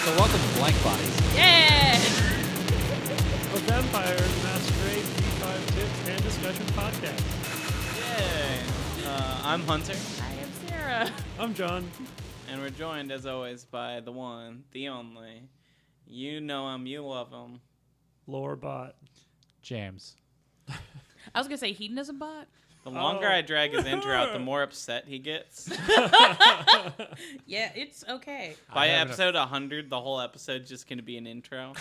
So welcome to Blank Bodies. Yeah! A Vampire Masquerade V5 Tips and Discussion Podcast. Yay! I'm Hunter, I am Sarah. I'm John. and we're joined, as always, by the one, the only. You know him, you love him. Lorebot. James. I was going to say hedonism bot. The longer I drag his intro out, the more upset he gets. Yeah, it's okay. By episode 100, the whole episode's just going to be an intro.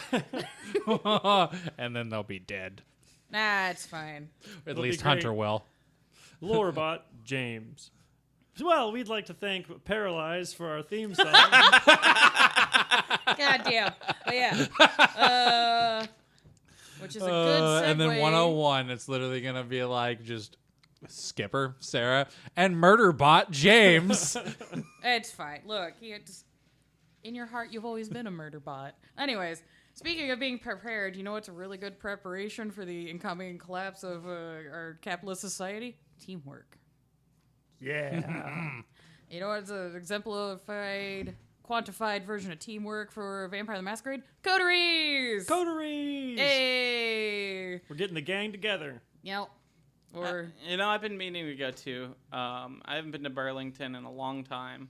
And then they'll be dead. Nah, it's fine. At It'll least be great. Hunter will. Lorebot James. Well, we'd like to thank Paralyze for our theme song. God damn. But yeah. Which is a good segue. And then 101, it's literally going to be like just Skipper, Sarah, and Murderbot, James. It's fine. Look, in your heart, you've always been a murder bot. Anyways, speaking of being prepared, you know what's a really good preparation for the incoming collapse of our capitalist society? Teamwork. Yeah. You know what's an exemplified, quantified version of teamwork for Vampire the Masquerade? Coteries! Coteries! Hey! We're getting the gang together. Yep. Or I've been meaning to go to. I haven't been to Burlington in a long time.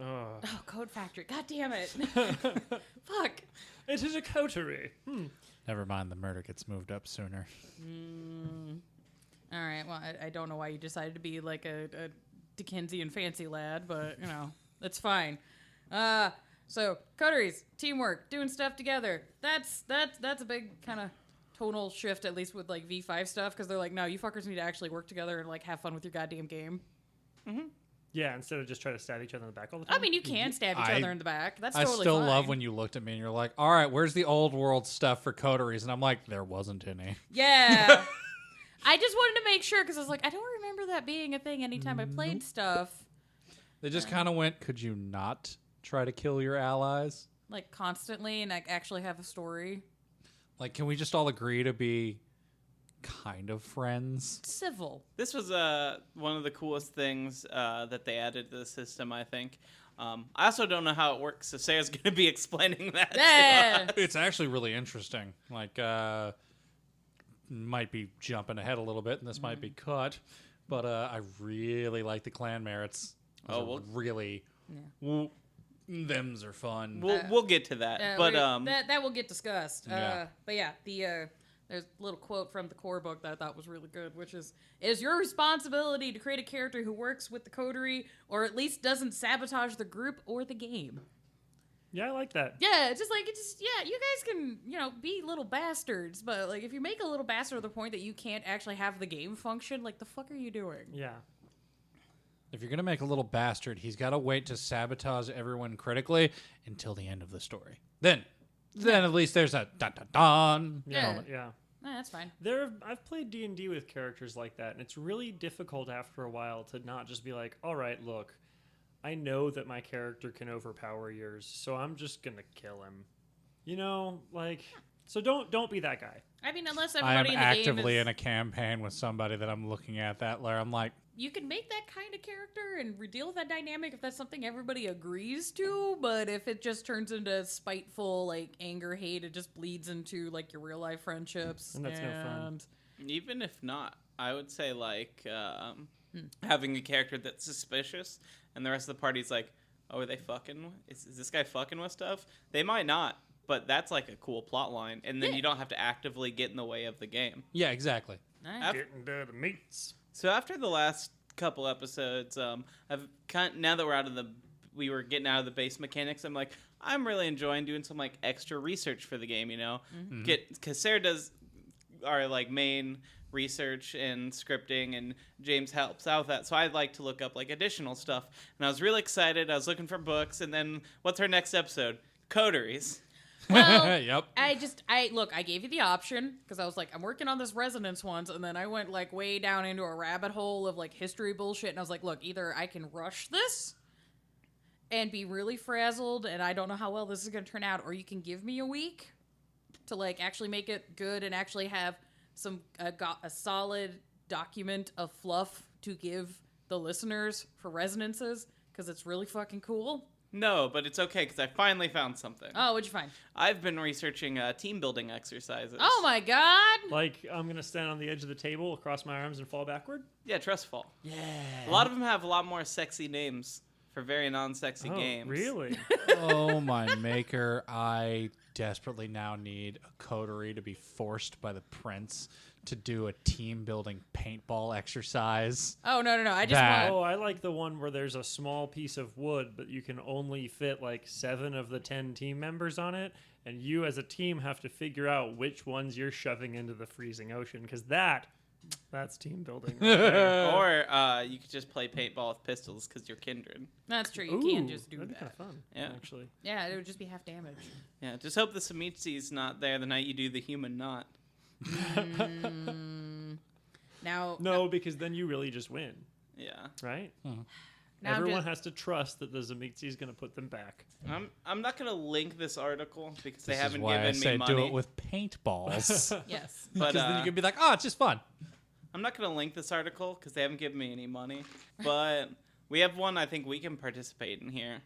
Oh. oh, Code Factory. God damn it. Fuck. It is a coterie. Never mind, the murder gets moved up sooner. All right. Well, I don't know why you decided to be like a Dickensian fancy lad, but you know, that's fine. So coteries, teamwork, doing stuff together. That's a big kind of tonal shift, at least with like V5 stuff, because they're like, no, you fuckers need to actually work together and like have fun with your goddamn game. Yeah, instead of just trying to stab each other in the back all the time. I mean, you can stab each other in the back. That's I totally still fine. love when you looked at me and you're like, all right, where's the old world stuff for coteries? And I'm like, there wasn't any. Yeah. I just wanted to make sure because I was like, I don't remember that being a thing anytime I played stuff. They just kind of went, could you not try to kill your allies? Like constantly and like actually have a story. Like, can we just all agree to be kind of friends? Civil. This was one of the coolest things that they added to the system, I think. I also don't know how it works, so Sarah's going to be explaining that. Yeah. It's actually really interesting. Like, might be jumping ahead a little bit, and this might be cut, but I really like the clan merits. Those are really, them's are fun. We'll get to that. But that will get discussed. Yeah. But yeah, there's a little quote from the core book that I thought was really good, which is, it is your responsibility to create a character who works with the coterie, or at least doesn't sabotage the group or the game. Yeah, I like that. Yeah, it's just like, you guys can, be little bastards, but like, if you make a little bastard to the point that you can't actually have the game function, like, the fuck are you doing? Yeah. If you're going to make a little bastard, he's got to wait to sabotage everyone critically until the end of the story. Then at least there's a dun-dun-dun moment. Yeah. That's fine. I've played D&D with characters like that, and it's really difficult after a while to not just be like, all right, look, I know that my character can overpower yours, so I'm just going to kill him. So don't be that guy. I mean, unless I am everybody in the game actively is... in a campaign with somebody that I'm looking at that where I'm like, You can make that kind of character and deal with that dynamic if that's something everybody agrees to, but if it just turns into spiteful, like, anger, hate, it just bleeds into, like, your real-life friendships. And that's no fun. even if not, I would say, like, having a character that's suspicious and the rest of the party's like, oh, are they fucking? Is this guy fucking with stuff? They might not, but that's, like, a cool plot line, and then you don't have to actively get in the way of the game. yeah, exactly. Getting to the meats. So after the last couple episodes, I've now that we were getting out of the base mechanics, I'm like, I'm really enjoying doing some like extra research for the game, because Sarah does our like main research and scripting, and James helps out with that. So I'd like to look up like additional stuff, and I was really excited. I was looking for books, and then what's our next episode? Coteries. Well, Yep. I gave you the option because I was like, I'm working on this resonance once, and then I went like way down into a rabbit hole of like history bullshit, and I was like, look, either I can rush this and be really frazzled, and I don't know how well this is going to turn out, or you can give me a week to like actually make it good and actually have a solid document of fluff to give the listeners for resonances, because it's really fucking cool. No, but it's okay because I finally found something. Oh, what'd you find? I've been researching team building exercises. Oh my god! Like, I'm going to stand on the edge of the table, cross my arms, and fall backward? Yeah, trust fall. Yeah. A lot of them have a lot more sexy names for very non-sexy games. Really? Oh my maker, I desperately now need a coterie to be forced by the prince to do a team building paintball exercise. Oh no! I just That- want. Oh, I like the one where there's a small piece of wood, but you can only fit like 7 of the 10 team members on it, and you as a team have to figure out which ones you're shoving into the freezing ocean, because that's team building. Right there. Or you could just play paintball with pistols because you're kindred. That's true. You Ooh, can just do that'd be that. kind of fun. Yeah. Actually. Yeah, it would just be half damage. Yeah, just hope the Samichi's not there the night you do the human knot. Now, No, because then you really just win, Yeah. right? now I'm Everyone just- has to trust that the Zamitzi is going to put them back. I'm not gonna link this article because they This is haven't why I given say me money. do it with paintballs. yes. But Because then you can be like, oh, it's just fun. I'm not gonna link this article because they haven't given me any money. But we have one I think we can participate in here.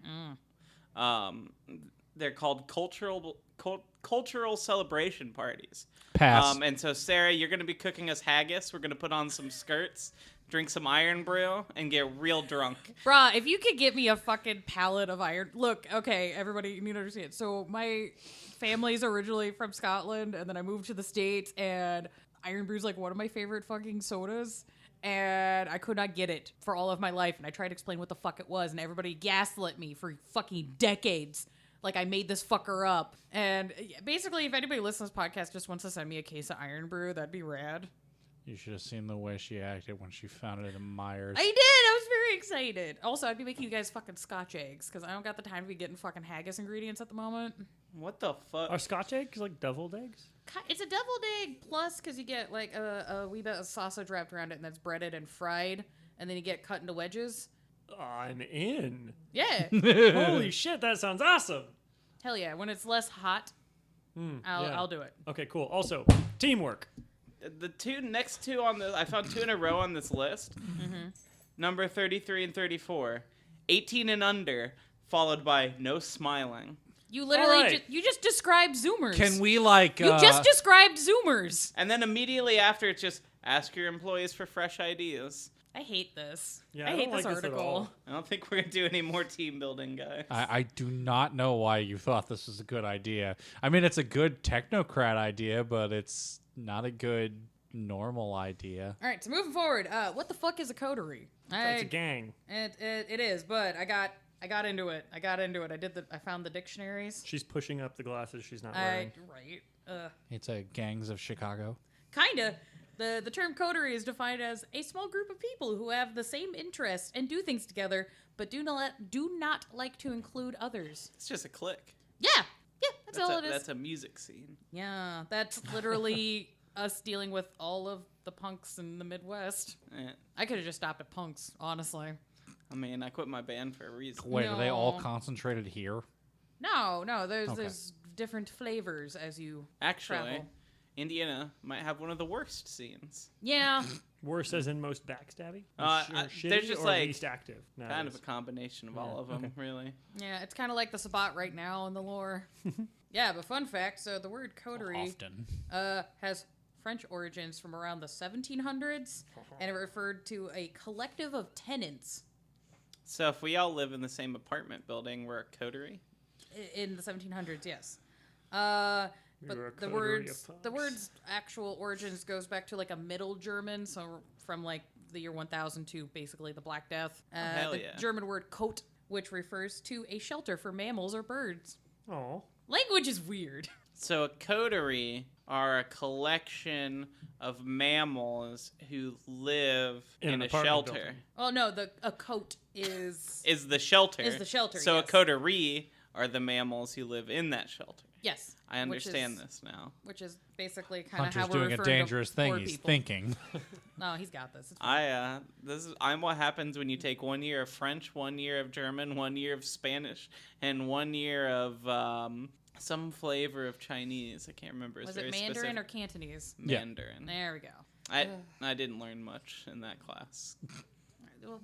They're called cultural celebration parties. Pass. And so Sarah, you're gonna be cooking us haggis. We're gonna put on some skirts, drink some iron brew, and get real drunk. Bruh, if you could get me a fucking pallet of iron. Look, okay, everybody, you need to understand. So, my family's originally from Scotland, and then I moved to the States, and Iron Brew's like one of my favorite fucking sodas. And I could not get it for all of my life. And I tried to explain what the fuck it was, and everybody gaslit me for fucking decades. Like, I made this fucker up. And basically, if anybody listens to this podcast just wants to send me a case of Iron Brew, that'd be rad. You should have seen the way she acted when she found it in Myers. I did. I was very excited. Also, I'd be making you guys fucking Scotch eggs because I don't got the time to be getting fucking haggis ingredients at the moment. What the fuck? Are Scotch eggs like deviled eggs? It's a deviled egg plus because you get like a wee bit of sausage wrapped around it and that's breaded and fried, and then you get cut into wedges. I'm in. Yeah. Holy shit, that sounds awesome. Hell yeah. When it's less hot, Yeah. I'll do it. Okay, cool. Also, teamwork. The next two on the I found 2 in a row on this list. Number 33 and 34. 18 and under, followed by no smiling. You literally All right. you just described Zoomers. Can we like? You just described Zoomers. And then immediately after, it's just ask your employees for fresh ideas. I hate this. Yeah, I I hate don't this like this at article. all. I don't think we're gonna do any more team building, guys. I do not know why you thought this was a good idea. I mean, it's a good technocrat idea, but it's not a good normal idea. All right, so moving forward, what the fuck is a coterie? It's a gang. It is, but I got into it. I found the dictionaries. She's pushing up the glasses she's not wearing. Right. It's a gangs of Chicago. Kinda. The term coterie is defined as a small group of people who have the same interests and do things together, but do not like to include others. It's just a clique. Yeah, that's all it is. That's a music scene. Yeah, that's literally us dealing with all of the punks in the Midwest. Eh, I could have just stopped at punks, honestly. I mean, I quit my band for a reason. Wait, are they all No. concentrated here? No, Okay. there's different flavors as you Actually, travel. Indiana might have one of the worst scenes. Yeah. Worse as in most backstabby? Uh, Or I- shitty they're just or like least active? Kind of a combination of all of them, really. Yeah, it's kind of like the spot right now in the lore. Yeah, but fun fact, so the word coterie Often. has French origins from around the 1700s, and it referred to a collective of tenants So if we all live in the same apartment building, we're a coterie. in the 1700s, yes. We were a But the coterie of punks. word's actual origins goes back to like a Middle German, so from like the year 1000 to basically the Black Death. hell The yeah. German word "Kot," which refers to a shelter for mammals or birds. Oh. Language is weird. So a coterie are a collection of mammals who live In in an a apartment shelter. building. Oh no, a coat is Is the shelter. Is the shelter, So yes. a coterie are the mammals who live in that shelter. yes. I understand which is, this now. Which is basically kind of Hunter's how we're doing a referring dangerous to thing. poor He's people. thinking. No, he's got this. It's fine. I'm what happens when you take 1 year of French, 1 year of German, 1 year of Spanish, and 1 year of some flavor of Chinese. I can't remember. It's Was it very Mandarin specific. or Cantonese? Yeah. Mandarin? There we go. I didn't learn much in that class.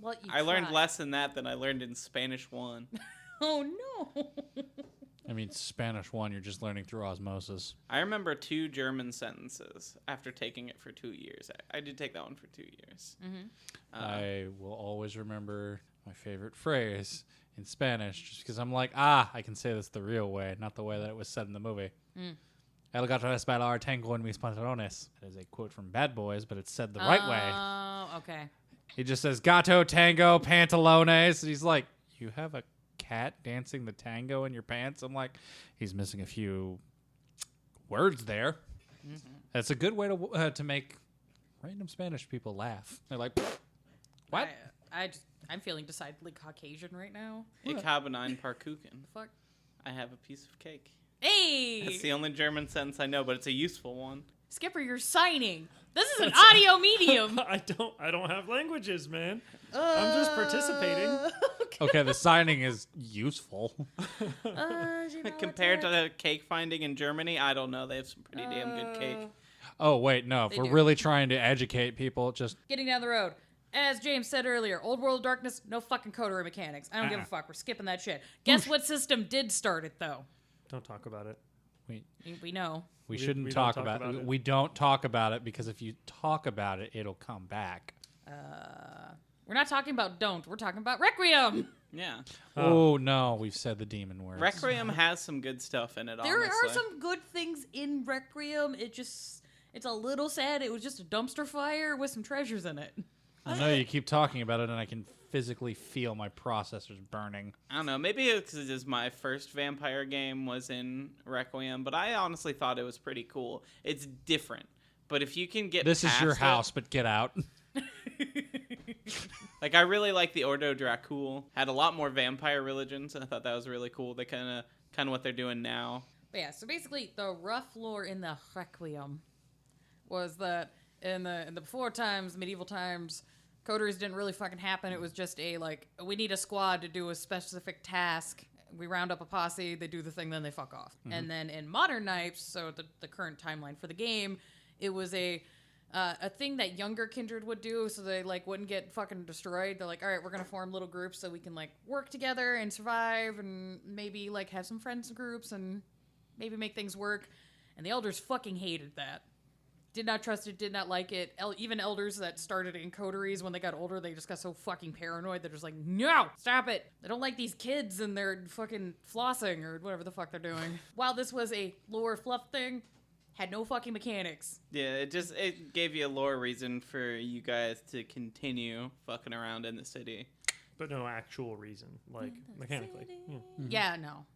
Well, you I learned tried. less in that than I learned in Spanish 1. Oh no. I mean, Spanish 1, you're just learning through osmosis. I remember 2 German sentences after taking it for 2 years. I did take that one for 2 years. I will always remember my favorite phrase in Spanish just because I'm like, I can say this the real way, not the way that it was said in the movie. El gato es bailar tango en mis pantalones. That is a quote from Bad Boys, but it's said the right way. Oh, okay. He just says gato tango pantalones. And he's like, you have a cat dancing the tango in your pants? I'm like, he's missing a few words there. That's a good way to make random Spanish people laugh. They're like, what? I'm feeling decidedly Caucasian right now. Ich habe ein paar Kuchen. Fuck. I have a piece of cake. Hey! That's the only German sentence I know, but it's a useful one. Skipper, you're signing. This is an audio medium. I don't have languages, man. I'm just participating. Okay, the signing is useful. Compared to the cake finding in Germany, I don't know. They have some pretty damn good cake. Oh, wait, no. If They we're do. really trying to educate people, just Getting down the road. As James said earlier, Old World Darkness, no fucking coterie mechanics. I don't give a fuck. We're skipping that shit. Guess what system did start it, though? Don't talk about it. We know. we We shouldn't don't talk talk about about it. it. We don't talk about it because if you talk about it, it'll come back. We're not talking about don't. We're talking about Requiem. Yeah. Oh, no. We've said the demon words. Requiem has some good stuff in it, There honestly. are some good things in Requiem. It's a little sad. It was just a dumpster fire with some treasures in it. I know you keep talking about it, and I can physically feel my processors burning. I don't know. Maybe it's because my first vampire game was in Requiem, but I honestly thought it was pretty cool. It's different. But if you can get This is your past house, but get out. Like, I really like the Ordo Dracul. Had a lot more vampire religions, and I thought that was really cool. They kind of what they're doing now. But yeah, so basically the rough lore in the Requiem was that in the before times, medieval times, coteries didn't really fucking happen. It was just we need a squad to do a specific task. We round up a posse, they do the thing, then they fuck off. And then in modern nights, so the current timeline for the game, it was a thing that younger kindred would do, so they wouldn't get fucking destroyed. They're like, all right, we're gonna form little groups so we can work together and survive, and maybe have some friends groups and maybe make things work. And the elders fucking hated that. Did not trust it, did not like it. Even elders that started in coteries, when they got older, they just got so fucking paranoid. They're just like, no, stop it. They don't like these kids and they're fucking flossing or whatever the fuck they're doing. While this was a lore fluff thing, had no fucking mechanics. Yeah, it gave you a lore reason for you guys to continue fucking around in the city. But no actual reason, mechanically. Yeah. Yeah, no.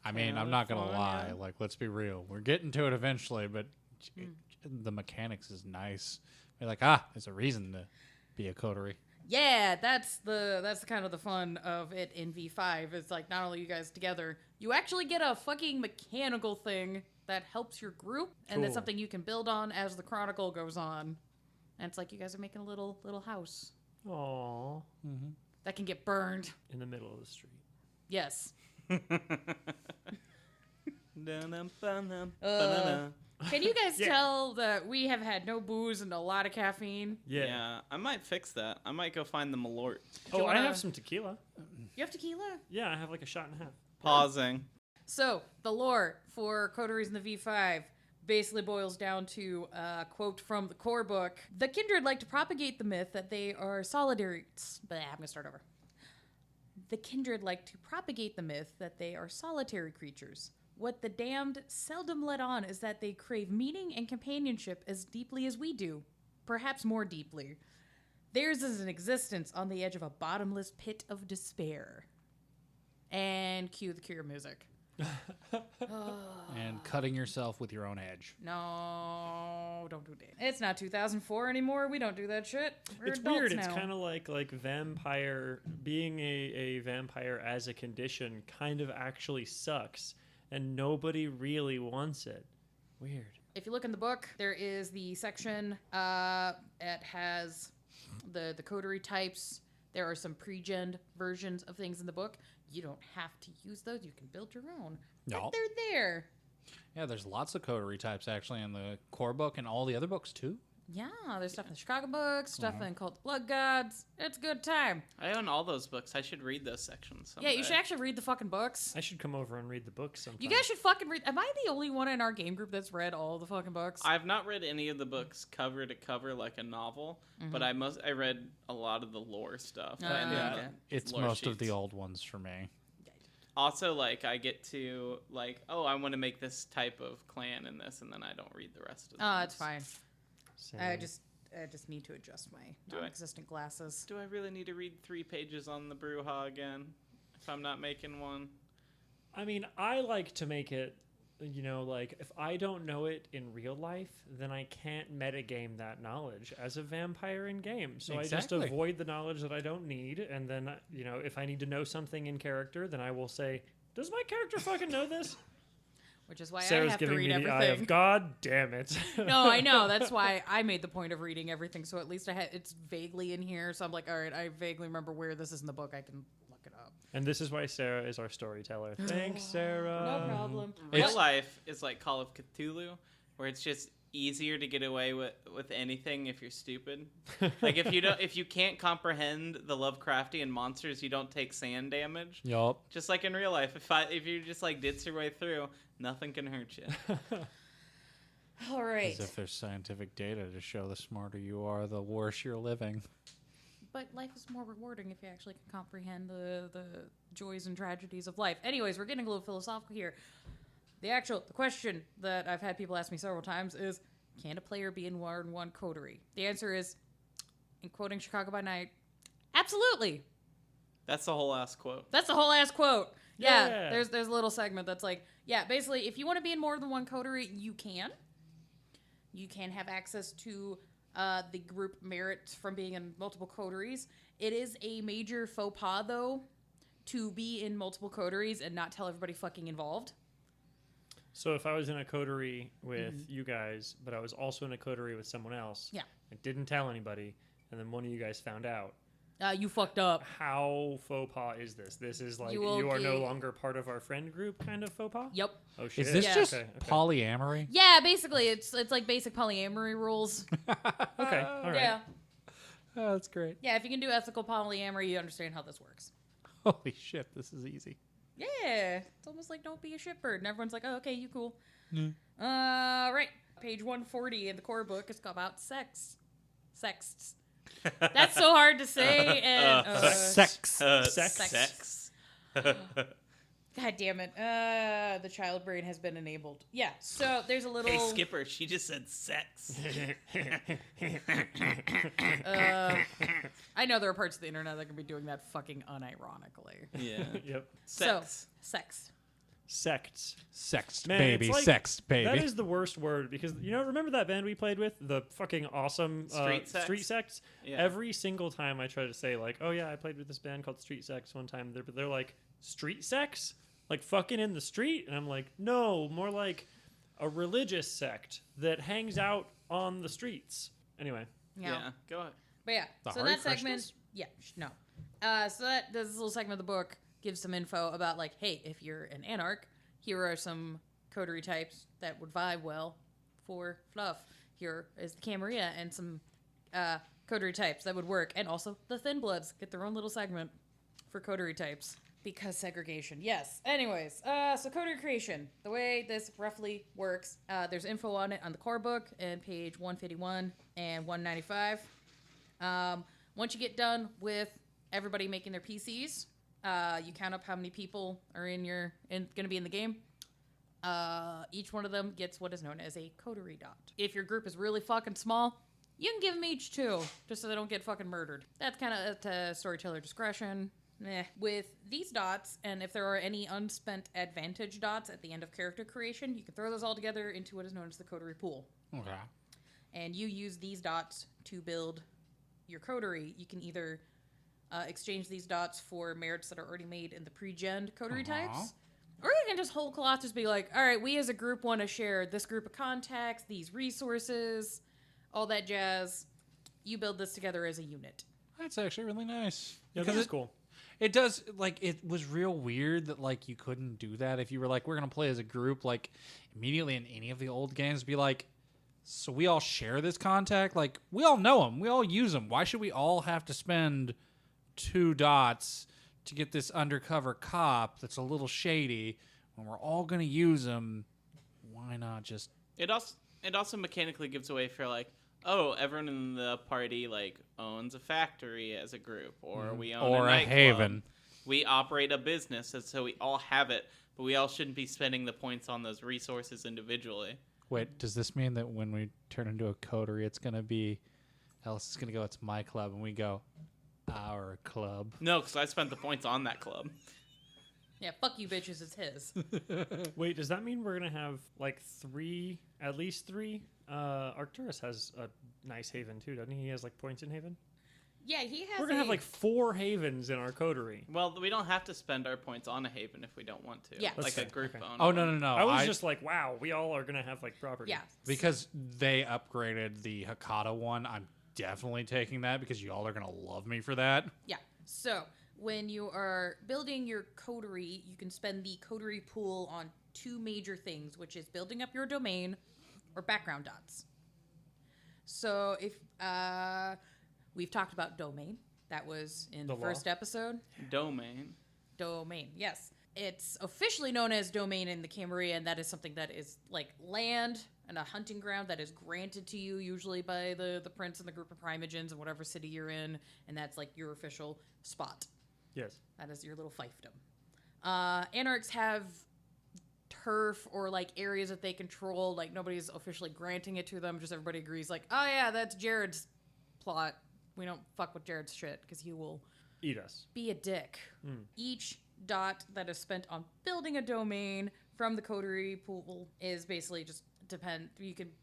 I mean, I'm not going to lie. Let's be real. We're getting to it eventually, but the mechanics is nice. You're like, there's a reason to be a coterie. Yeah, that's the kind of the fun of it in V5. It's not only you guys together, you actually get a fucking mechanical thing that helps your group, and that's Cool. something you can build on as the chronicle goes on. And it's you guys are making a little house Aww. that can get burned. In the middle of the street. Yes. Can you guys Yeah. tell that we have had no booze and a lot of caffeine? Yeah, I might fix that. I might go find the Malort. Oh, I wanna- have some tequila. You have tequila? Yeah, I have a shot and a half. Pausing. So, the lore for coteries in the V5 basically boils down to a quote from the core book. The kindred like to propagate the myth that they are solitary... I'm going to start over. The kindred like to propagate the myth that they are solitary creatures. What the damned seldom let on is that they crave meaning and companionship as deeply as we do. Perhaps more deeply. Theirs is an existence on the edge of a bottomless pit of despair. And cue the Cure music. And cutting yourself with your own edge. No, don't do that. It's not 2004 anymore. We don't do that shit. We're It's adults weird. now. It's kind of like vampire, being a vampire as a condition kind of actually sucks. And nobody really wants it. Weird. If you look in the book, there is the section that has the coterie types. There are some pre-gen versions of things in the book. You don't have to use those. You can build your own. No. But they're there. Yeah, there's lots of coterie types actually in the core book and all the other books too. Yeah, there's stuff in the Chicago books, stuff in Cult of Blood Gods. It's a good time. I own all those books. I should read those sections someday. Yeah, you should actually read the fucking books. I should come over and read the books sometime. You guys should fucking read. Am I the only one in our game group that's read all the fucking books? I've not read any of the books cover to cover like a novel, but I read a lot of the lore stuff. And okay. It's lore most of the sheets. old ones for me. Also, like, I get to, like, oh, I want to make this type of clan in this, and then I don't read the rest of them. Oh, it's fine. Same. I just need to adjust my Do I? non-existent glasses. Do I really need to read 3 pages on the Brujah again if I'm not making one? I mean, I like to make it, you know, like, if I don't know it in real life, then I can't metagame that knowledge as a vampire in game. So I just Exactly. avoid the knowledge that I don't need. And then, you know, if I need to know something in character, then I will say, does my character fucking know this? Which is why Sarah's I have to giving read me the eye everything. of God damn it. No, I know. That's why I made the point of reading everything. So at least it's vaguely in here. So I'm like, all right, I vaguely remember where this is in the book. I can look it up. And this is why Sarah is our storyteller. Thanks, Sarah. No problem. Real life is like Call of Cthulhu, where it's just easier to get away with anything if you're stupid. Like if you can't comprehend the Lovecraftian monsters, you don't take sand damage. Yup. Just like in real life, if you just like ditz your way through, nothing can hurt you. All right. As if there's scientific data to show the smarter you are, the worse you're living. But life is more rewarding if you actually can comprehend the joys and tragedies of life. Anyways, we're getting a little philosophical here. The question that I've had people ask me several times is, can a player be in more than one coterie? The answer is, in quoting Chicago by Night, absolutely. That's the whole ass quote. That's the whole ass quote. Yeah, Yeah. there's a little segment that's like, yeah, basically, if you want to be in more than one coterie, you can. You can have access to the group merits from being in multiple coteries. It is a major faux pas, though, to be in multiple coteries and not tell everybody fucking involved. So if I was in a coterie with you guys, but I was also in a coterie with someone else, Yeah. I didn't tell anybody, and then one of you guys found out, You fucked up. how faux pas is this? This is like, You will you are no get- longer part of our friend group kind of faux pas? Yep. Oh, shit. Is this Yeah. just Okay. polyamory? Yeah, basically, it's like basic polyamory rules. Okay, all right. Yeah. Oh, that's great. Yeah, if you can do ethical polyamory, you understand how this works. Holy shit, this is easy. Yeah, it's almost like don't be a shitbird, and everyone's like, "Oh, okay, you cool." Right, page 140 in the core book is about sex. That's so hard to say. And Sex. Sex. God damn it, the child brain has been enabled. Yeah, so there's a little. Hey, Skipper, she just said sex. I know there are parts of the internet that can be doing that fucking unironically. Yeah. Yep. Sex. So, sex. Sects. Sexed, Man, baby. it's like- Sexed, baby. That is the worst word because, you know, remember that band we played with? The fucking awesome Street Sex? Street Sex? Yeah. Every single time I try to say, like, oh yeah, I played with this band called Street Sex one time, they're like, Street Sex? Like fucking in the street? And I'm like, no, more like a religious sect that hangs out on the streets. Anyway. Yeah. Go ahead. But yeah, The so Hare that segment, Krishnas? yeah, no. So that this little segment of the book gives some info about like, hey, if you're an anarch, here are some coterie types that would vibe well for fluff. Here is the Camarilla and some coterie types that would work, and also the Thin Bloods get their own little segment for coterie types because segregation. Yes. Anyways, so coterie creation, the way this roughly works, there's info on it on the core book and page 151 and 195. Once you get done with everybody making their PCs, you count up how many people are going to be in the game. Each one of them gets what is known as a coterie dot. If your group is really fucking small, you can give them each 2, just so they don't get fucking murdered. That's kind of to storyteller discretion. With these dots, and if there are any unspent advantage dots at the end of character creation, you can throw those all together into what is known as the coterie pool. Okay. And you use these dots to build your coterie. You can either exchange these dots for merits that are already made in the pre-gen coterie types, or you can just whole cloth just be like, all right, we as a group want to share this group of contacts, these resources, all that jazz. You build this together as a unit. That's actually really nice. Yeah, Because that's cool. It does, like, it was real weird that, like, you couldn't do that if you were like, we're going to play as a group, like, immediately in any of the old games, be like, So we all share this contact. Like, we all know him. We all use him. Why should we all have to spend 2 dots to get this undercover cop that's a little shady when we're all going to use him? Why not just... It also mechanically gives away for like, oh, everyone in the party like owns a factory as a group, or we own or a a nightclub. haven. We operate a business, and so we all have it, but we all shouldn't be spending the points on those resources individually. Wait, does this mean that when we turn into a coterie, it's going to be... Alice is going to go, it's my club, and we go, our club? No, because I spent the points on that club. Yeah, fuck you bitches, it's his. Wait, does that mean we're going to have like 3, at least 3? Arcturus has a nice haven too, doesn't he? He has like points in haven? Yeah, he has We're going to have like 4 havens in our coterie. Well, we don't have to spend our points on a haven if we don't want to. Yeah. Like That's a fair. group Okay. own. Oh, no. I was just like, wow, we all are going to have like property. Yeah. Because they upgraded the Hakata one, I'm definitely taking that because y'all are going to love me for that. Yeah. So, when you are building your coterie, you can spend the coterie pool on 2 major things, which is building up your domain or background dots. So, if we've talked about domain, that was in the first episode. Domain. Domain, yes. It's officially known as domain in the Camarilla, and that is something that is like land and a hunting ground that is granted to you, usually by the prince and the group of primogens in whatever city you're in, and that's like your official spot. Yes. That is your little fiefdom. Anarchs have turf or like areas that they control, like nobody's officially granting it to them, just everybody agrees like, oh yeah, that's Jared's plot. We don't fuck with Jared's shit because he will Eat us. be a dick. Each dot that is spent on building a domain from the coterie pool is basically just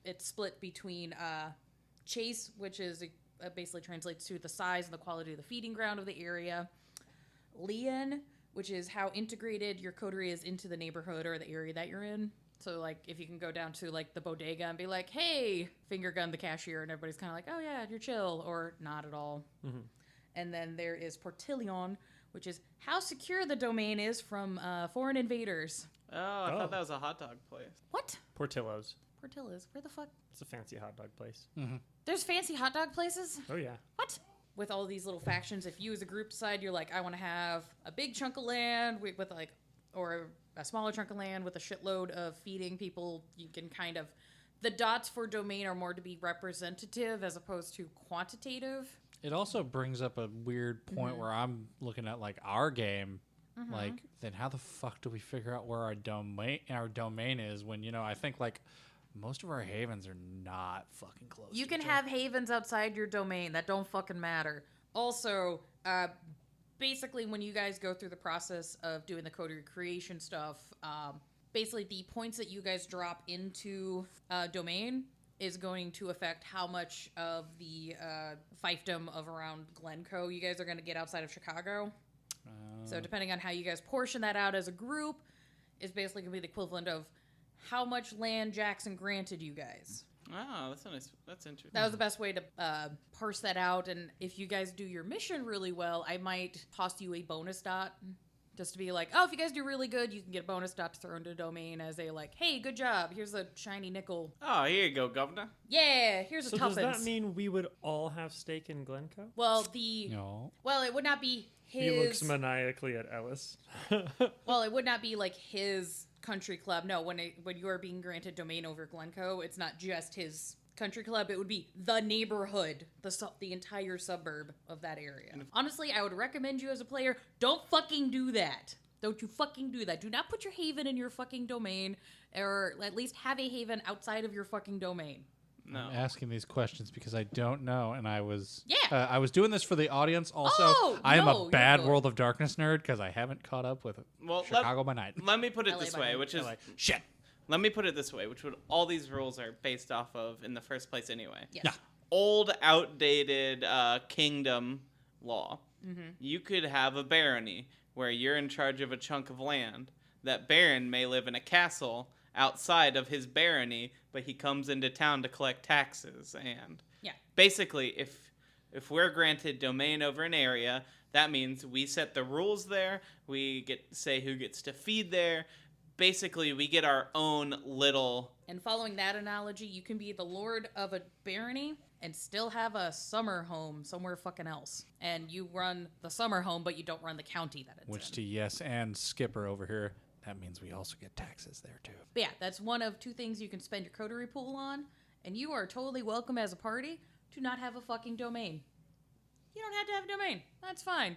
it's split between chase, which is basically translates to the size and the quality of the feeding ground of the area. Lien, which is how integrated your coterie is into the neighborhood or the area that you're in. So, like, if you can go down to, like, the bodega and be like, hey, finger gun the cashier, and everybody's kind of like, oh, yeah, you're chill, or not at all. Mm-hmm. And then there is Portillion, which is how secure the domain is from foreign invaders. Oh, I thought that was a hot dog place. What? Portillo's. Portillo's? Where the fuck? It's a fancy hot dog place. There's fancy hot dog places? Oh, yeah. What? With all these little factions, if you as a group decide you're like, I want to have a big chunk of land with like, or a smaller chunk of land with a shitload of feeding people, you can kind of, the dots for domain are more to be representative as opposed to quantitative. It also brings up a weird point where I'm looking at like our game. Like, then how the fuck do we figure out where our domain is when, you know, I think like most of our havens are not fucking close. You to can each have havens outside your domain that don't fucking matter. Also, basically when you guys go through the process of doing the coterie creation stuff, basically the points that you guys drop into domain is going to affect how much of the fiefdom of around Glencoe you guys are going to get outside of Chicago. So depending on how you guys portion that out as a group, is basically going to be the equivalent of how much land Jackson granted you guys. Oh, that's interesting. That was the best way to parse that out. And if you guys do your mission really well, I might toss you a bonus dot. Just to be like, oh, if you guys do really good, you can get a bonus dot to throw into domain as a like, hey, good job. Here's a shiny nickel. Oh, here you go, Governor. Yeah, here's So a does tuppence. that mean we would all have stake in Glencoe? Well, No. it would not be his. He looks maniacally at Ellis. Well, it would not be like his country club. No, when you are being granted domain over Glencoe, it's not just his country club. It would be the neighborhood, the entire suburb of that area. Honestly, I would recommend you as a player, don't fucking do that. Don't you fucking do that. Do not put your haven in your fucking domain, or at least have a haven outside of your fucking domain. No. I'm asking these questions because I don't know, and I was Yeah. I was doing this for the audience. Also, Oh, I am no, a bad you're good. World of Darkness nerd because I haven't caught up with Chicago by Night. Let me put it LA this by way, night. which is Shit. let me put it this way, which would all these rules are based off of in the first place anyway. Yes. Yeah. Old, outdated kingdom law. You could have a barony where you're in charge of a chunk of land. That baron may live in a castle outside of his barony, but he comes into town to collect taxes. And basically, if we're granted domain over an area, that means we set the rules there. We get to say who gets to feed there. basically we get our own little. And following that analogy, you can be the lord of a barony and still have a summer home somewhere fucking else. And you run the summer home, but you don't run the county that it's Which in. to Yes and Skipper over here, that means we also get taxes there too. But yeah, that's one of two things you can spend your coterie pool on. And you are totally welcome as a party to not have a fucking domain. You don't have to have a domain. That's fine.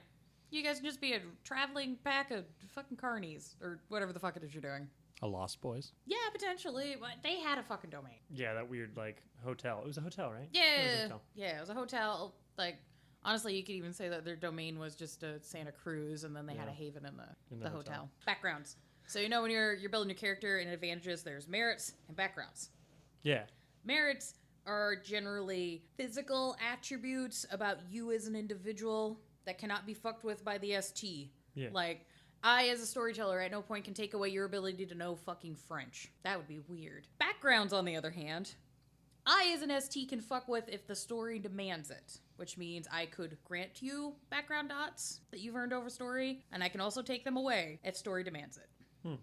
You guys can just be a traveling pack of fucking carnies or whatever the fuck it is you're doing. A Lost Boys. Yeah, potentially, but they had a fucking domain. Yeah, that weird like hotel. It was a hotel, right? Yeah, It was a hotel. yeah, it was a hotel. Like, honestly, you could even say that their domain was just a Santa Cruz, and then they had a Yeah. haven in In the the hotel. hotel. Backgrounds. So you know when you're building your character and advantages, there's merits and backgrounds. Yeah. Merits are generally physical attributes about you as an individual that cannot be fucked with by the ST. Yeah. Like, I, as a storyteller, at no point can take away your ability to know fucking French. That would be weird. Backgrounds, on the other hand, I, as an ST, can fuck with if the story demands it, which means I could grant you background dots that you've earned over story, and I can also take them away if story demands it.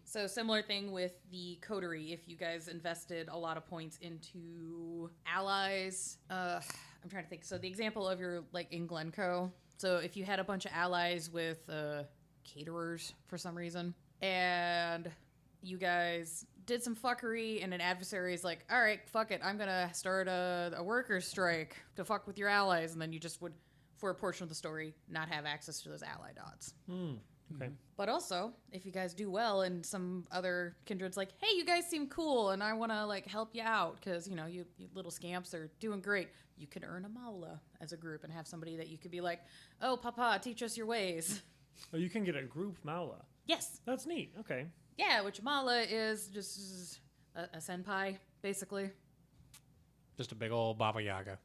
So similar thing with the coterie. If you guys invested a lot of points into allies, I'm trying to think. So the example of your, like, in Glencoe. So if you had a bunch of allies with caterers for some reason, and you guys did some fuckery, and an adversary is like, all right, fuck it, I'm gonna start a workers' strike to fuck with your allies, and then you just would, for a portion of the story, not have access to those ally dots. Okay. But also, if you guys do well and some other kindred's like, hey, you guys seem cool and I want to, like, help you out because, you know, you little scamps are doing great, you could earn a maula as a group and have somebody that you could be like, oh, papa, teach us your ways. Oh, you can get a group maula. Yes. That's neat. Okay. Yeah, which maula is just a senpai, basically. Just a big old Baba Yaga.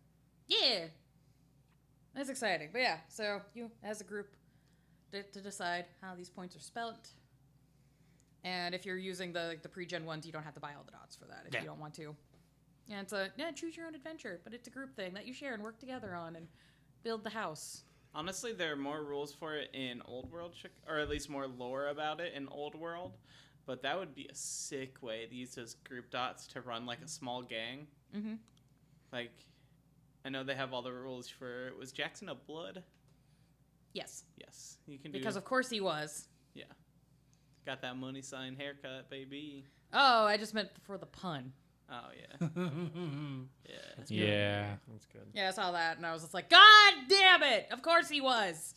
Yeah. That's exciting. But yeah, so you, as a group, to decide how these points are spelt. And if you're using the pre-gen ones, you don't have to buy all the dots for that if you don't want to. Yeah, it's choose your own adventure, but it's a group thing that you share and work together on and build the house. Honestly, there are more rules for it in Old World, or at least more lore about it in Old World. But that would be a sick way to use those group dots to run like a small gang. Mm-hmm. Like, I know they have all the rules for. Was Jackson a blood? Yes. Yes, you can do. Because of course he was. Yeah, got that money sign haircut, baby. Oh, I just meant for the pun. Oh yeah, yeah. Yeah. That's good. Yeah, I saw that and I was just like, God damn it! Of course he was.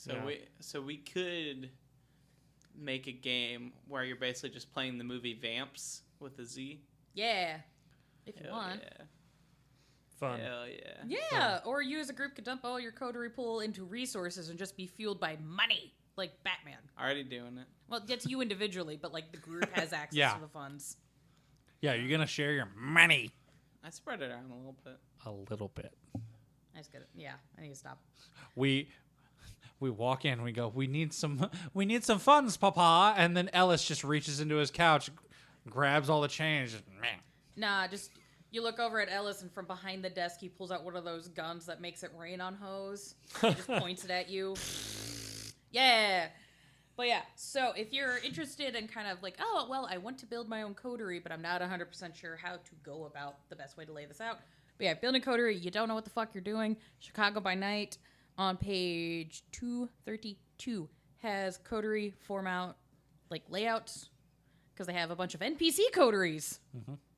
So we could make a game where you're basically just playing the movie Vamps with a Z. Yeah. If you Hell want. yeah. Fun. Hell yeah. Yeah, or you as a group could dump all your coterie pool into resources and just be fueled by money, like Batman. Already doing it. Well, that's you individually, but like the group has access Yeah. to the funds. Yeah, you're gonna share your money I spread it out a little bit. a little bit. That's good. Yeah, I need to stop. We walk in, we go, we need some funds, Papa, and then Ellis just reaches into his couch, grabs all the change. Man. Nah, just you look over at Ellis, and from behind the desk, he pulls out one of those guns that makes it rain on hose. He just points it at you. Yeah. But yeah, so if you're interested in kind of like, oh, well, I want to build my own coterie, but I'm not 100% sure how to go about the best way to lay this out. But yeah, building coterie, you don't know what the fuck you're doing. Chicago by Night on page 232 has coterie form out, like, layouts, because they have a bunch of NPC coteries.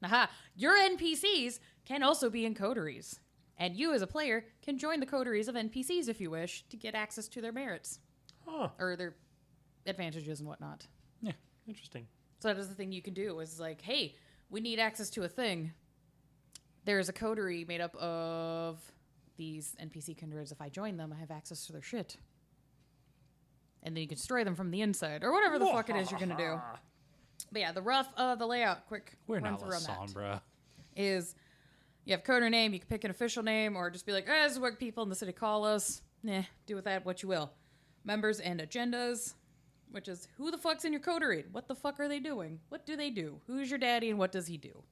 Aha, your NPCs can also be in coteries. And you as a player can join the coteries of NPCs if you wish to get access to their merits. Huh. Or their advantages and whatnot. Yeah. Interesting. So that is the thing you can do is like, hey, we need access to a thing. There's a coterie made up of these NPC kindreds. If I join them, I have access to their shit. And then you can destroy them from the inside or whatever the fuck it is you're going to do. But yeah, the rough of the layout, quick We're run not through on that, Sombra. is you have coterie name. You can pick an official name or just be like, this is what people in the city call us. Do with that what you will. Members and agendas, which is who the fuck's in your coterie? What the fuck are they doing? What do they do? Who's your daddy and what does he do?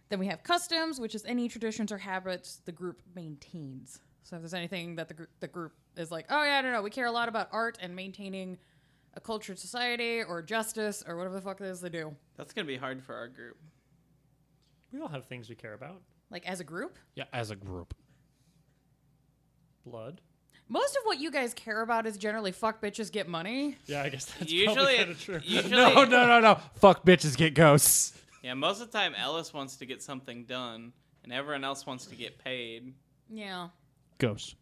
Then we have customs, which is any traditions or habits the group maintains. So if there's anything that the group is like, oh yeah, I don't know, we care a lot about art and maintaining a cultured society or justice or whatever the fuck it is they do. That's gonna be hard for our group. We all have things we care about. Like as a group. Yeah, as a group. Blood. Most of what you guys care about is generally fuck bitches get money. Yeah, I guess that's Usually, probably kind of true. usually, No. Fuck bitches get ghosts. yeah. Most of the time, Ellis wants to get something done, and everyone else wants to get paid. Yeah. Ghosts.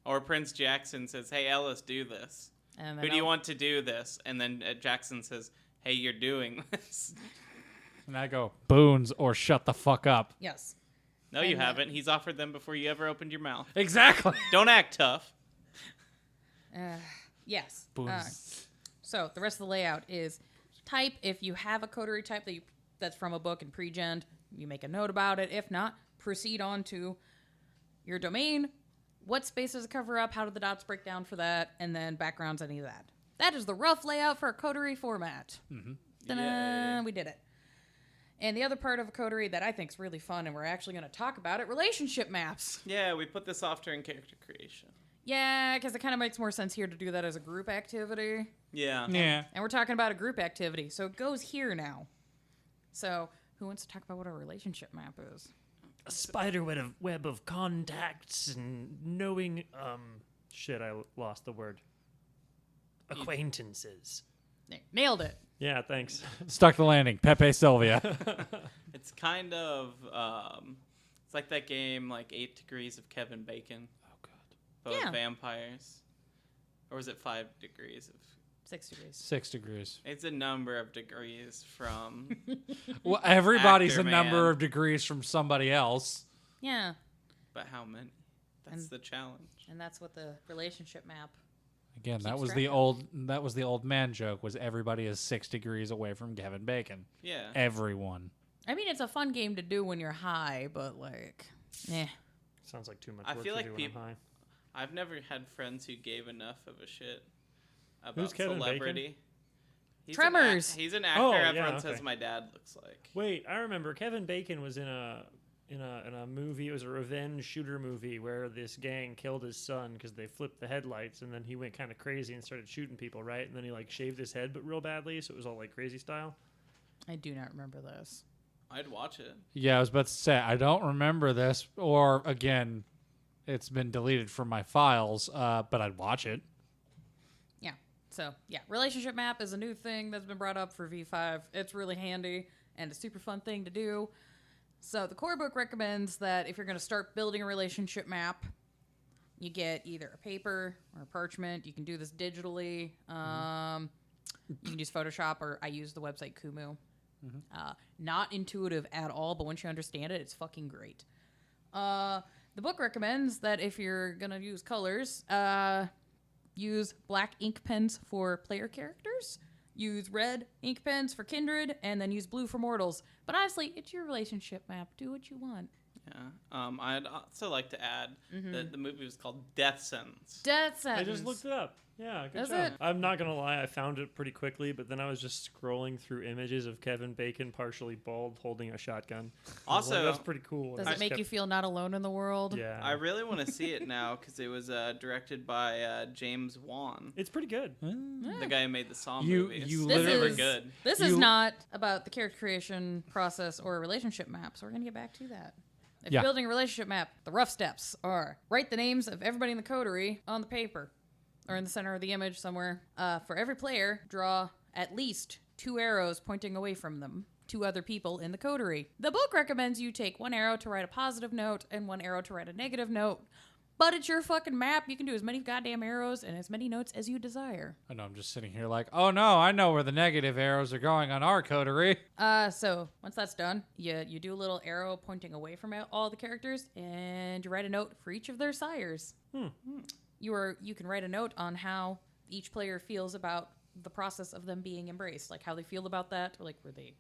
Or Prince Jackson says, "Hey, Ellis, do this. And Who do you want to do this?" And then Jackson says, "Hey, you're doing this." And I go, boons or shut the fuck up. Yes. No, you And, haven't. He's offered them before you ever opened your mouth. Exactly. Don't act tough. Yes. Boons. So the rest of the layout is type. If you have a coterie type that's from a book and pre-gen, you make a note about it. If not, proceed on to your domain. What space does it cover up? How do the dots break down for that? And then backgrounds, any of that. That is the rough layout for a coterie format. Mm-hmm. Ta-da! We did it. And the other part of a coterie that I think is really fun, and we're actually going to talk about it, relationship maps. Yeah, we put this off during character creation. Yeah, because it kind of makes more sense here to do that as a group activity. Yeah. Yeah. And we're talking about a group activity, so it goes here now. So, who wants to talk about what a relationship map is? A spider web of contacts and knowing, shit, I lost the word. Acquaintances. Nailed it. Yeah, thanks. Stuck the landing. Pepe Sylvia. It's kind of, it's like that game, like 8 Degrees of Kevin Bacon. Oh, God. But Yeah. with vampires. Or was it 5 degrees of... 6 degrees. 6 degrees. It's a number of degrees from... Well, everybody's Actor, a number man. of degrees from somebody else. Yeah, But how many? That's And- the challenge. and that's what the relationship map. Again, that Keeps was track the of. old man joke. Was everybody is 6 degrees away from Kevin Bacon? Yeah. Everyone. I mean, it's a fun game to do when you're high, but like, Sounds like too much I work feel to like do when people- I'm high. I've never had friends who gave enough of a shit about Who's Kevin celebrity. He's Tremors. He's an actor Oh, yeah, everyone says okay. my dad looks like. Wait, I remember Kevin Bacon was in a movie. It was a revenge shooter movie where this gang killed his son because they flipped the headlights, and then he went kind of crazy and started shooting people, right? And then he like shaved his head, but real badly, so it was all like crazy style. I do not remember this. I'd watch it. Yeah, I was about to say, I don't remember this. Or, again, it's been deleted from my files, but I'd watch it. Yeah. So, yeah, relationship map is a new thing that's been brought up for V5. It's really handy and a super fun thing to do. So, the core book recommends that if you're going to start building a relationship map, you get either a paper or a parchment. You can do this digitally. You can use Photoshop, or I use the website Kumu. Not intuitive at all, but once you understand it, it's fucking great. The book recommends that if you're going to use colors, use black ink pens for player characters, use red ink pens for kindred, and then use blue for mortals. But honestly, it's your relationship map. Do what you want. Yeah. I'd also like to add that the movie was called Death Sentence. Death I sentence. just looked it up. Yeah, good Is job. it? I'm not gonna lie, I found it pretty quickly, but then I was just scrolling through images of Kevin Bacon partially bald holding a shotgun. I was Also- like, that's pretty cool. Does And I it make just you feel not alone in the world? Yeah, I really want to see it now because it was directed by James Wan, it's pretty good. the guy who made the Saw You- movies. you They This were is good. This You- is not about the character creation process or a relationship map, so we're gonna get back to that. If Yeah. you're building a relationship map, the rough steps are write the names of everybody in the coterie on the paper or in the center of the image somewhere. For every player, draw at least 2 arrows pointing away from them to other people in the coterie. The book recommends you take 1 arrow to write a positive note and 1 arrow to write a negative note. But it's your fucking map. You can do as many goddamn arrows and as many notes as you desire. I know, I'm just sitting here like, oh no, I know where the negative arrows are going on our coterie. So once that's done, you do a little arrow pointing away from all the characters, and you write a note for each of their sires. You can write a note on how each player feels about the process of them being embraced, like how they feel about that, or like were they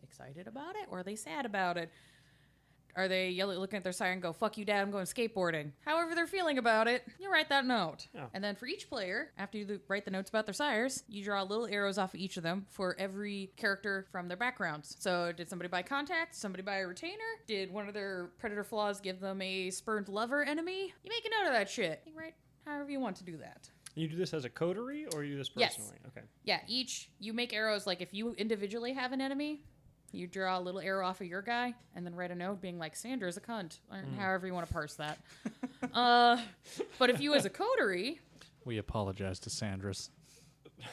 excited about it, or are they sad about it? Are they looking at their sire and go, fuck you, dad, I'm going skateboarding? However they're feeling about it, you write that note. Yeah. And then for each player, after you write the notes about their sires, you draw little arrows off of each of them for every character from their backgrounds. So did somebody buy contact? Somebody buy a retainer? Did one of their predator flaws give them a spurned lover enemy? You make a note of that shit. You write however you want to do that. You do this as a coterie, or you do this Yes. personally? Okay. Yeah, you make arrows. Like, if you individually have an enemy, you draw a little arrow off of your guy and then write a note being like, Sandra's a cunt, or however you want to parse that. But if you as a coterie... We apologize to Sandra's.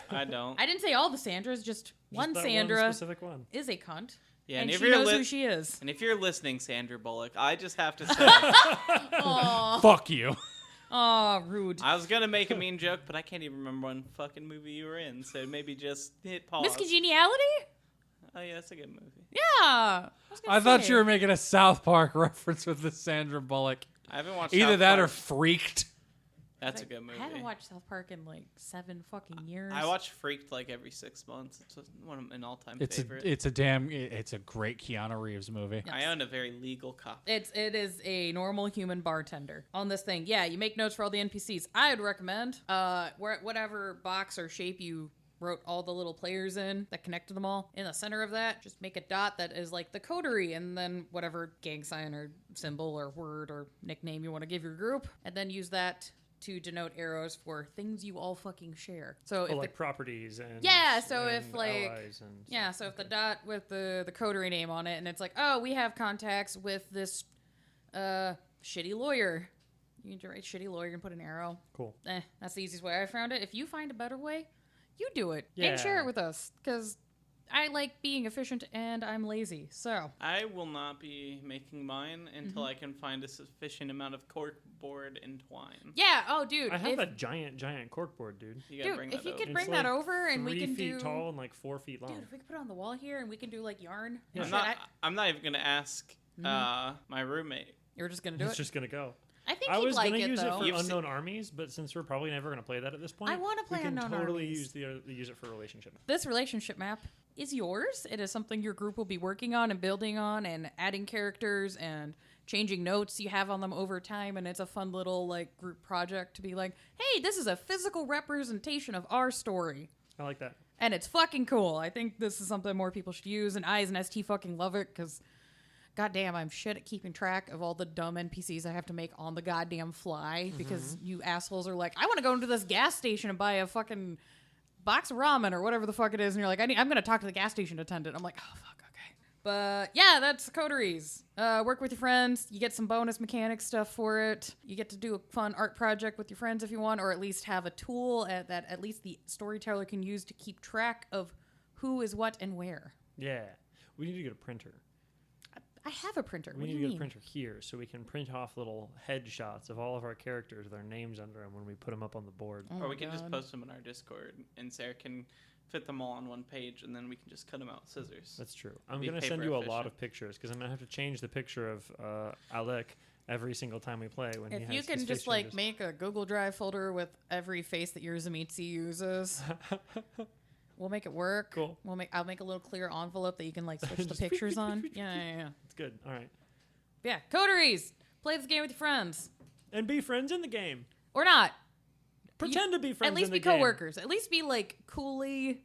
I don't. I didn't say all the Sandras, just one that Sandra one specific one. is a cunt. Yeah, and if she you're knows who she is. And if you're listening, Sandra Bullock, I just have to say, Aw, Fuck you. rude. I was gonna make a mean joke, but I can't even remember one fucking movie you were in. So maybe just hit pause. Miss Congeniality? Oh yeah, that's a good movie. Yeah. I thought you were making a South Park reference with the Sandra Bullock. I haven't watched Either South that Park. or Freaked. That's a good movie. I haven't watched South Park in like 7 fucking years. I watch Freaked like every 6 months. It's one of my all-time It's favorite. it's a great Keanu Reeves movie. Yes. I own a very legal copy. It is a normal human bartender on this thing. Yeah, you make notes for all the NPCs. I would recommend whatever box or shape you wrote all the little players in that connected them all. In the center of that, just make a dot that is like the coterie, and then whatever gang sign or symbol or word or nickname you want to give your group, and then use that to denote arrows for things you all fucking share. So if like properties and so if and like allies and yeah, so if the dot with the coterie name on it, and it's like, oh, we have contacts with this shitty lawyer. You need to write shitty lawyer and put an arrow. Cool. That's the easiest way I found it. If you find a better way, you do it Yeah. and share it with us, because I like being efficient and I'm lazy. So I will not be making mine until I can find a sufficient amount of corkboard and twine. yeah, oh dude, I have a giant corkboard, dude. You gotta dude, bring if that you over. could It's bring like that over and we 3 can feet do tall and like 4 feet long. dude, if we could put it on the wall here and we can do like yarn. Yeah. And I'm not even gonna ask my roommate. You're just gonna do It's it. just gonna go. I think I he'd was like gonna it use though. it for You've Unknown Armies, but since we're probably never gonna play that at this point, I wanna play we can Unknown totally Armies. use it for relationship. This relationship map is yours. It is something your group will be working on and building on and adding characters and changing notes you have on them over time. And it's a fun little like group project to be like, hey, this is a physical representation of our story. I like that. And it's fucking cool. I think this is something more people should use. And I as an ST fucking love it because goddamn, I'm shit at keeping track of all the dumb NPCs I have to make on the goddamn fly because you assholes are like, I want to go into this gas station and buy a fucking box of ramen or whatever the fuck it is, and you're like, I'm gonna talk to the gas station attendant. I'm like, oh fuck, okay. But yeah, that's Coteries. Work with your friends. You get some bonus mechanic stuff for it. You get to do a fun art project with your friends if you want, or at least have a tool that at least the storyteller can use to keep track of who is what and where. Yeah, we need to get a printer. I have a printer. We What do need you to get mean? a printer here so we can print off little headshots of all of our characters with their names under them when we put them up on the board. Oh Or my we can just God. post them in our Discord, and Sarah can fit them all on one page, and then we can just cut them out with scissors. That's true. I'm Be going to send paper you a lot efficient. of pictures because I'm going to have to change the picture of Alec every single time we play. When he If has you can his just face like changes. make a Google Drive folder with every face that your Zamitsi uses, we'll make it work. Cool. I'll make a little clear envelope that you can like switch the Just pictures on. Yeah. It's good. All right. Yeah, Coteries. Play this game with your friends. And be friends in the game. Or not. Pretend to be friends At least in the be game. coworkers. At least be like coolly,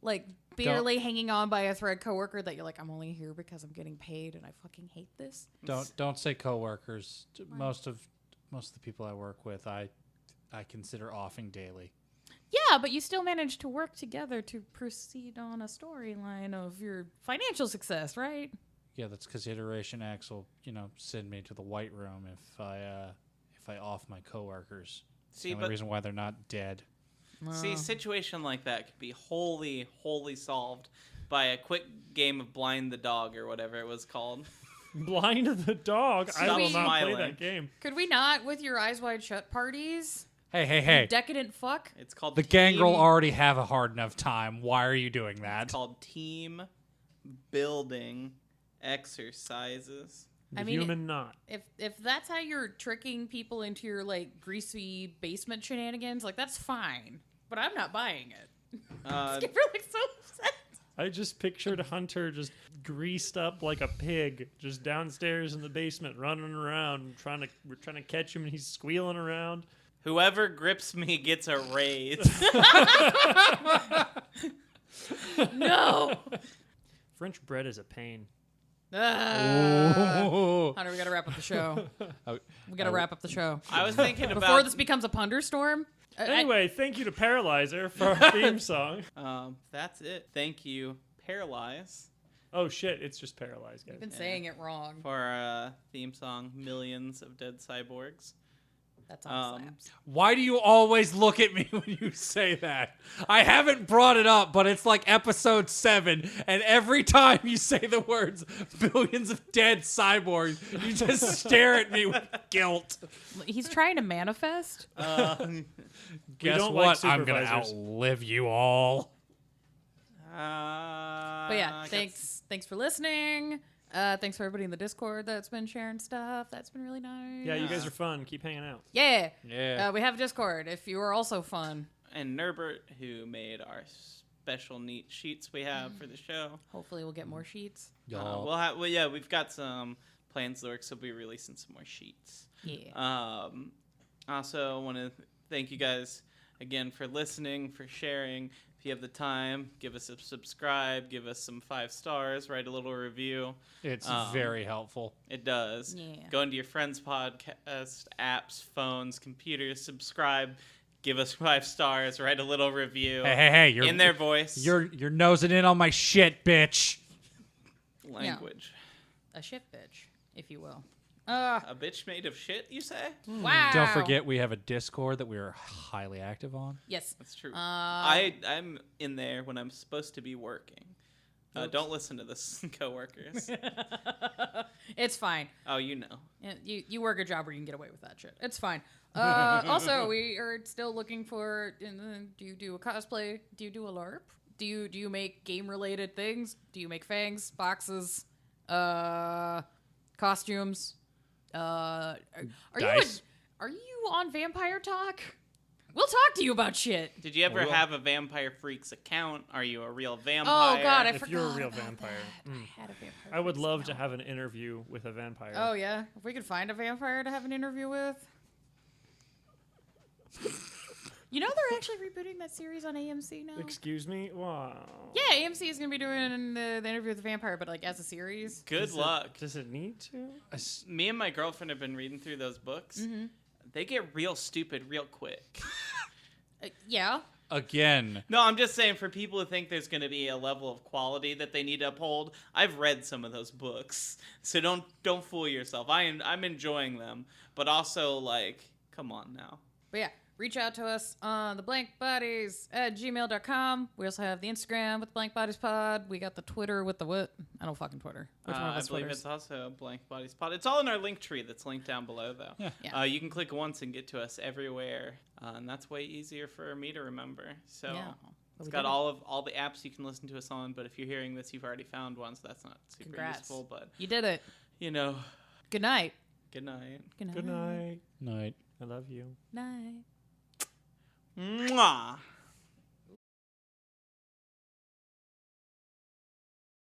like barely hanging on by a thread coworker that you're like, I'm only here because I'm getting paid and I fucking hate this. Don't say coworkers. Most of the people I work with, I consider offing daily. Yeah, but you still manage to work together to proceed on a storyline of your financial success, right? Yeah, that's because Iteration X will, send me to the White Room if I off my coworkers. See, the only but reason why they're not dead. see, a situation like that could be wholly solved by a quick game of Blind the Dog or whatever it was called. Blind the dog. I Stop will not play smiling. that game. Could we not, with your eyes wide shut parties? Hey. Decadent fuck? It's called The gangrel already have a hard enough time. Why are you doing that? It's called team building exercises. The I mean, human not. If that's how you're tricking people into your like greasy basement shenanigans, like that's fine. But I'm not buying it. Skipper looks so upset. I just pictured Hunter just greased up like a pig, just downstairs in the basement, running around, we're trying to catch him, and he's squealing around. Whoever grips me gets a raise. No. French bread is a pain. Oh. Hunter, we gotta wrap up the show. Oh, We gotta wrap up the show. I was thinking Before about this becomes a punderstorm. Anyway, thank you to Paralyzer for our theme song. That's it. Thank you, Paralyze, Oh shit, it's just Paralyze, guys. I've been saying it wrong. for our theme song, Millions of Dead Cyborgs. That's on slaps. Why do you always look at me when you say that? I haven't brought it up, but it's like episode 7, and every time you say the words "millions of dead cyborgs," you just stare at me with guilt. He's trying to manifest. Guess don't what? like I'm gonna supervisors. outlive you all. But yeah, thanks for listening. Thanks for everybody in the Discord that's been sharing stuff. That's been really nice. Yeah, you guys are fun. Keep hanging out. Yeah. Yeah. We have a Discord if you are also fun. And Nerbert, who made our special neat sheets we have for the show. Hopefully we'll get more sheets. Y'all. We've got some plans to work, so we'll be releasing some more sheets. Yeah. Also, want to thank you guys again for listening, for sharing. If you have the time, give us a subscribe, give us some 5 stars, write a little review. It's very helpful. It does. Yeah. Go into your friends' podcast apps, phones, computers, subscribe, give us 5 stars, write a little review. Hey! You're in their voice. You're nosing in on my shit, bitch. Language. A shit bitch, if you will. A bitch made of shit, you say? Wow. Don't forget we have a Discord that we are highly active on. Yes. That's true. I'm in there when I'm supposed to be working. Don't listen to this, coworkers. It's fine. Oh, you know. Yeah, you work a job where you can get away with that shit. It's fine. Also, we are still looking for. Do you do a cosplay? Do you do a LARP? Do you make game related things? Do you make fangs, boxes, costumes? Are Dice. you on Vampire Talk? We'll talk to you about shit. Did you ever have a Vampire Freaks account? Are you a real vampire? Oh God, I If forgot. you're a real about vampire. that. I had a Vampire. I would Freaks love to account. have an interview with a vampire. Oh yeah, if we could find a vampire to have an interview with. You know they're actually rebooting that series on AMC now. Excuse me? Wow. Yeah, AMC is gonna be doing the interview with the vampire, but like as a series. Good luck. Does it need to? Me and my girlfriend have been reading through those books. Mm-hmm. They get real stupid real quick. Yeah. Again. No, I'm just saying for people who think there's going to be a level of quality that they need to uphold. I've read some of those books, so don't fool yourself. I'm enjoying them, but also like, come on now. But yeah, reach out to us on theblankbodies@gmail.com. We also have the Instagram with Blank Bodies Pod. We got the Twitter with the what? I don't fucking Twitter. Which one of I us believe Twitters? it's also Blank Bodies Pod. It's all in our link tree that's linked down below, though. Yeah. You can click once and get to us everywhere, and that's way easier for me to remember. So Yeah. it's got all the apps you can listen to us on. But if you're hearing this, you've already found one, so that's not super Congrats. useful. But You did it. you know, Good night. good night. Good night. Good night. Night. I love you. Night. Mwah.